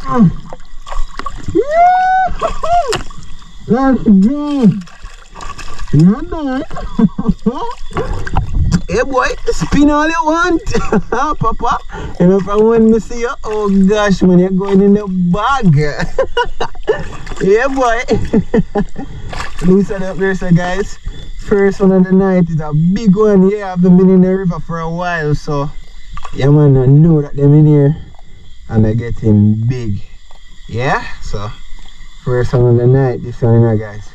Let's go. Yeah, boy. Hey boy, spin all you want. Papa, and if I want to see you, oh gosh, man, you're going in the bag. Yeah, boy. Listen up there, so guys. First one of the night is a big one. Yeah, I've been in the river for a while, so yeah, man, I know that them in here and they're getting big. Yeah, so first one of the night, this one, you know, guys.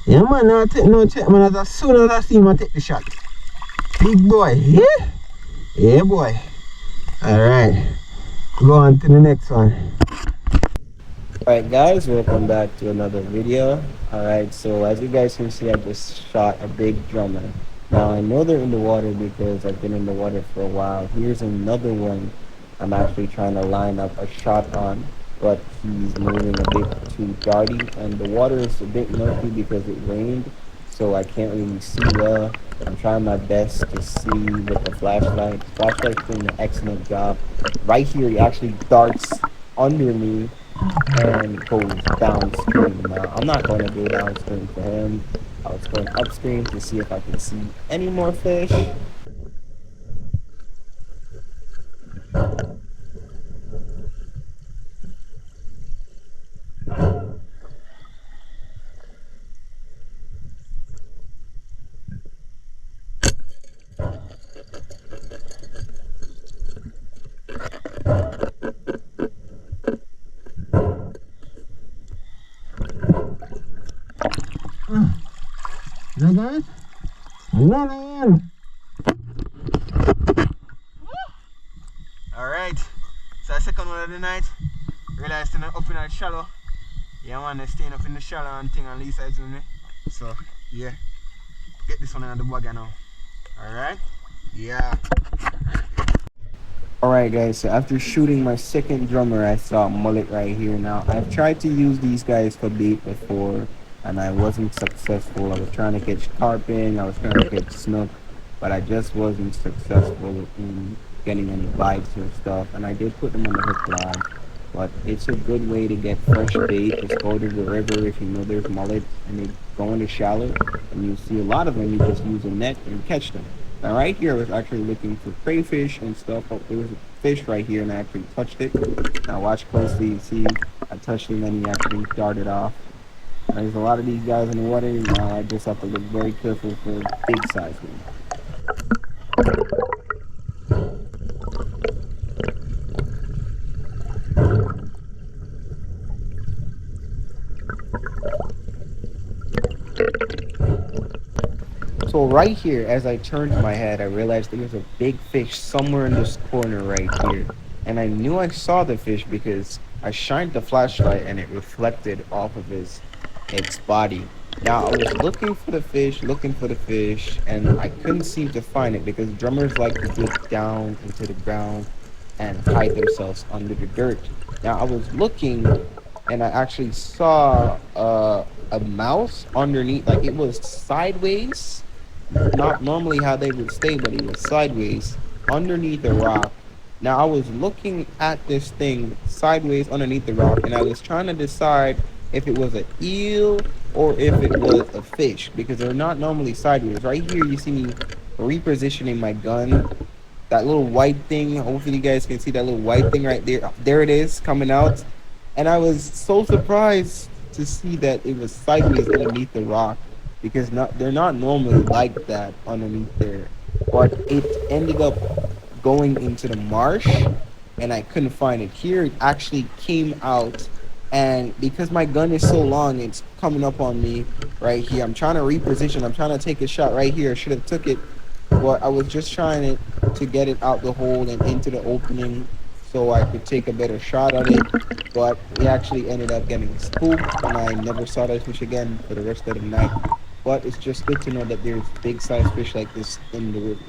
Yeah, man, I'll take no check, man. As soon as I see him, I take the shot. Big boy, yeah? Yeah, boy. Alright, go on to the next one. Alright guys, welcome back to another video. Alright, so as you guys can see, I just shot a big drummer. Now I know they're in the water because I've been in the water for a while. Here's another one I'm actually trying to line up a shot on, but he's moving a bit too darty and the water is a bit murky because it rained, so I can't really see well. I'm trying my best to see with the flashlight. The flashlight's doing an excellent job. Right here, he actually darts under me and goes downstream. Now, I'm not going to go downstream for him. I was going upstream to see if I can see any more fish. You guys? Running! Alright, so the second one of the night, realized I'm up in the shallow. Yeah, man, they're staying up in the shallow and thing on Lisa is with me. So, yeah, get this one in the bugger now. Alright? Yeah. Alright guys, so after shooting my second drummer, I saw a mullet right here. Now, I've tried to use these guys for bait before, and I wasn't successful. I was trying to catch tarpon, I was trying to catch snook, but I just wasn't successful in getting any bites or stuff. And I did put them on the hook line, but it's a good way to get fresh bait. Just go to the river if you know there's mullets, and they go in the shallow, and you see a lot of them. You just use a net and catch them. Now right here, I was actually looking for crayfish and stuff. Oh, there was a fish right here, and I actually touched it. Now watch closely. You see, I touched him, and he actually darted off. There's a lot of these guys in the water. Now I just have to look very careful for big size ones. So right here, as I turned my head, I realized there was a big fish somewhere in this corner right here. And I knew I saw the fish because I shined the flashlight and it reflected off of its body. Now I was looking for the fish, and I couldn't seem to find it because drummers like to dig down into the ground and hide themselves under the dirt. Now I was looking, and I actually saw a mouse underneath, like it was sideways, not normally how they would stay, but it was sideways underneath the rock. Now I was looking at this thing sideways underneath the rock, and I was trying to decide if it was an eel or if it was a fish, because they're not normally sideways. Right here you see me repositioning my gun. That little white thing, hopefully you guys can see that little white thing right there. There it is, coming out. And I was so surprised to see that it was sideways underneath the rock, because they're not normally like that underneath there. But it ended up going into the marsh, and I couldn't find it. Here it actually came out, and because my gun is so long, it's coming up on me right here. I'm trying to reposition. I'm trying to take a shot right here. I should have took it, but I was just trying to get it out the hole and into the opening so I could take a better shot at it. But we actually ended up getting spooked, and I never saw that fish again for the rest of the night. But it's just good to know that there's big size fish like this in the river.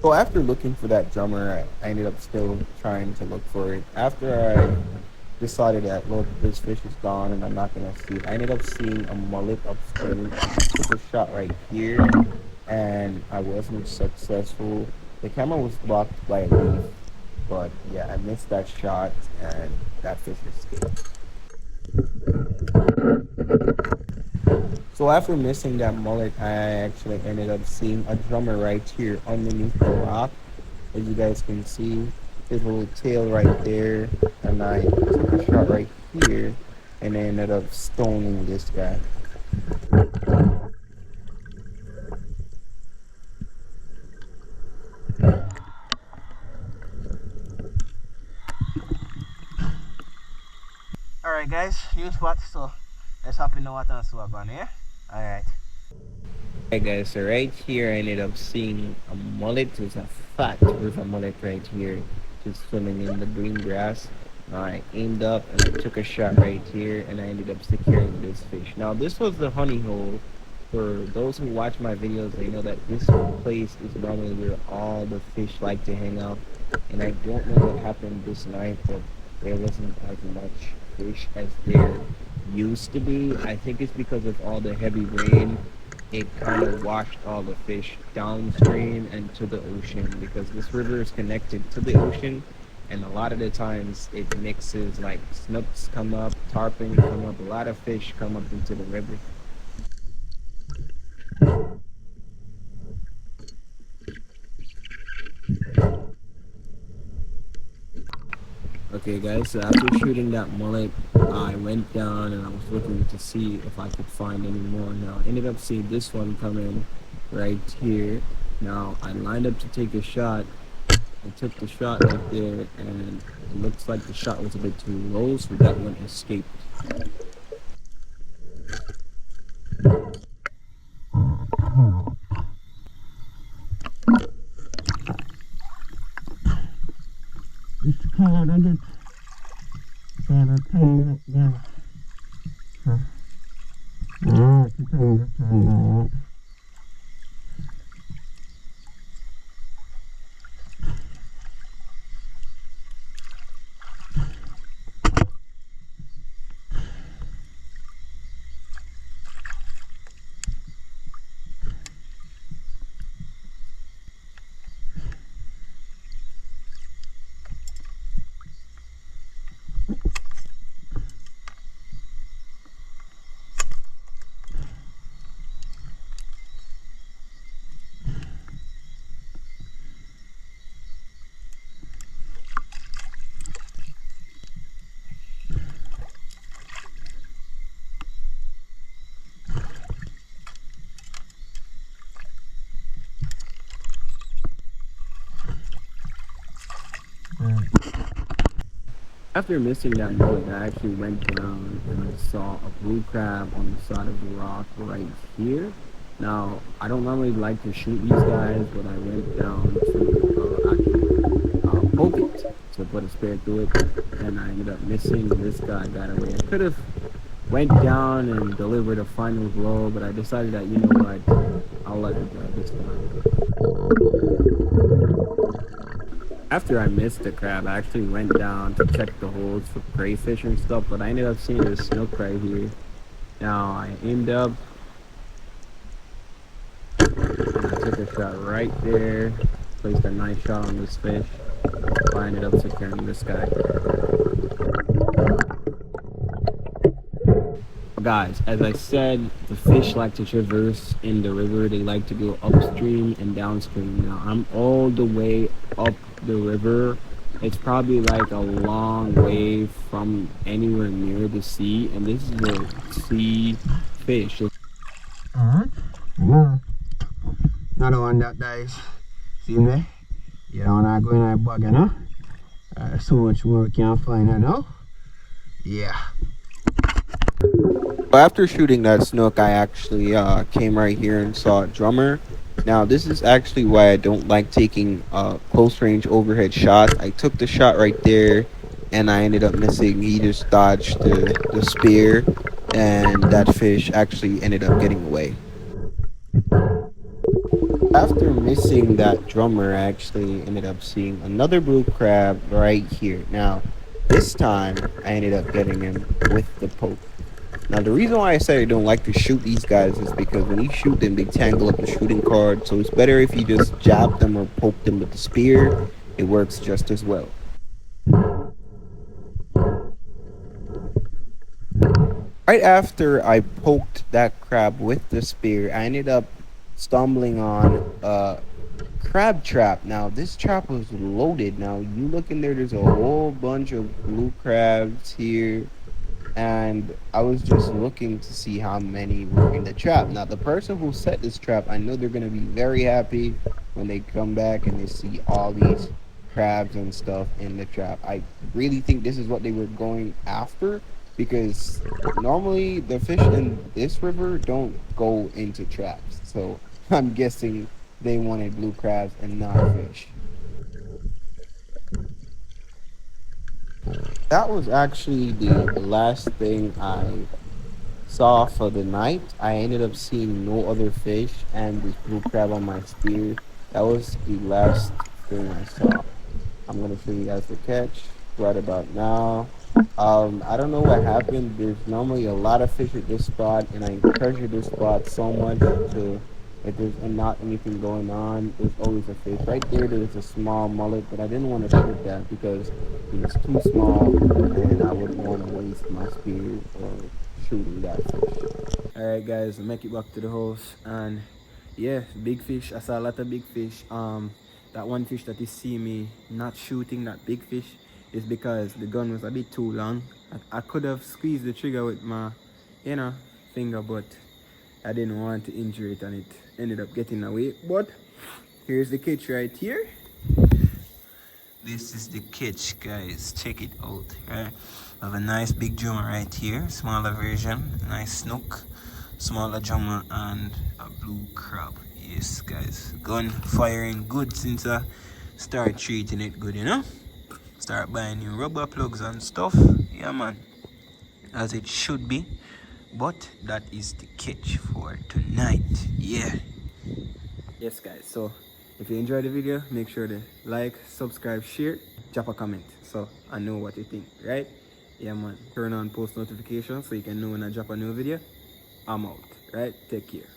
So after looking for that drummer, I ended up still trying to look for it. After I decided that, look, this fish is gone and I'm not gonna see it, I ended up seeing a mullet upstream. I took a shot right here, and I wasn't successful. The camera was blocked by a leaf, but yeah, I missed that shot, and that fish escaped. So after missing that mullet, I actually ended up seeing a drummer right here underneath the rock. As you guys can see, his little tail right there, and I took a shot right here, and I ended up stoning this guy. Alright guys, new spot, so let's hop in the water and see what's going on here. Alright. Hey guys, so right here I ended up seeing a mullet. There's a fat river mullet right here, just swimming in the green grass. I aimed up and I took a shot right here, and I ended up securing this fish. Now this was the honey hole. For those who watch my videos, they know that this place is normally where all the fish like to hang out. And I don't know what happened this night, but there wasn't as much fish as there used to be. I think it's because of all the heavy rain. It kind of washed all the fish downstream and to the ocean, because this river is connected to the ocean, and a lot of the times it mixes, like snooks come up, tarpon come up, a lot of fish come up into the river. Okay guys, so after shooting that mullet, I went down and I was looking to see if I could find any more. Now I ended up seeing this one come in right here. Now I lined up to take a shot. I took the shot right there, and it looks like the shot was a bit too low, so that one escaped. It's kind of get kind of thing yeah. It's a thing. After missing that mullet, I actually went down and I saw a blue crab on the side of the rock right here. Now, I don't normally like to shoot these guys, but I went down to actually poke it to put a spear through it, and I ended up missing. This guy got away. I could have went down and delivered a final blow, but I decided that, you know what, I'll let it go this time. After I missed the crab, I actually went down to check the holes for crayfish and stuff, but I ended up seeing this snook right here. Now I aimed up, and I took a shot right there, placed a nice shot on this fish. I ended up securing this guy. Guys, as I said, the fish like to traverse in the river. They like to go upstream and downstream. Now I'm all the way up the river. It's probably like a long way from anywhere near the sea, and this is a sea fish. Alright. Yeah. Another one that dies. See me? You don't wanna go in a bag, you know? So much more we can find, you know? Yeah. After shooting that snook, I actually came right here and saw a drummer. Now, this is actually why I don't like taking close range overhead shots. I took the shot right there, and I ended up missing. He just dodged the spear, and that fish actually ended up getting away. After missing that drummer, I actually ended up seeing another blue crab right here. Now, this time I ended up getting him with the poke. Now, the reason why I say I don't like to shoot these guys is because when you shoot them, they tangle up the shooting card. So it's better if you just jab them or poke them with the spear. It works just as well. Right after I poked that crab with the spear, I ended up stumbling on a crab trap. Now, this trap was loaded. Now, you look in there, there's a whole bunch of blue crabs here, and I was just looking to see how many were in the trap. Now, the person who set this trap, I know they're gonna be very happy when they come back and they see all these crabs and stuff in the trap. I really think this is what they were going after because normally the fish in this river don't go into traps. So I'm guessing they wanted blue crabs and not fish. That was actually the last thing I saw for the night. I ended up seeing no other fish and this blue crab on my spear. That was the last thing I saw. I'm gonna show you guys the catch right about now. I don't know what happened. There's normally a lot of fish at this spot, and I treasure this spot so much. To if there's not anything going on, there's always a fish. Right there, there's a small mullet, but I didn't want to shoot that because it was too small, and I wouldn't want to waste my spear or shooting that fish. All right, guys, make it back to the house, and yeah, big fish. I saw a lot of big fish. That one fish that you see me not shooting that big fish is because the gun was a bit too long. I could have squeezed the trigger with my, you know, finger, but I didn't want to injure it, and it ended up getting away. But here's the catch right here. This is the catch, guys. Check it out. Right? I have a nice big drummer right here, smaller version, nice snook, smaller drummer, and a blue crab. Yes, guys. Gun firing good since I start treating it good, you know? Start buying new rubber plugs and stuff. Yeah, man. As it should be. But that is the catch for tonight. Yeah. Yes, guys. So if you enjoyed the video, make sure to like, subscribe, share, drop a comment so I know what you think, right? Yeah, man. Turn on post notifications so you can know when I drop a new video. I'm out, right? Take care.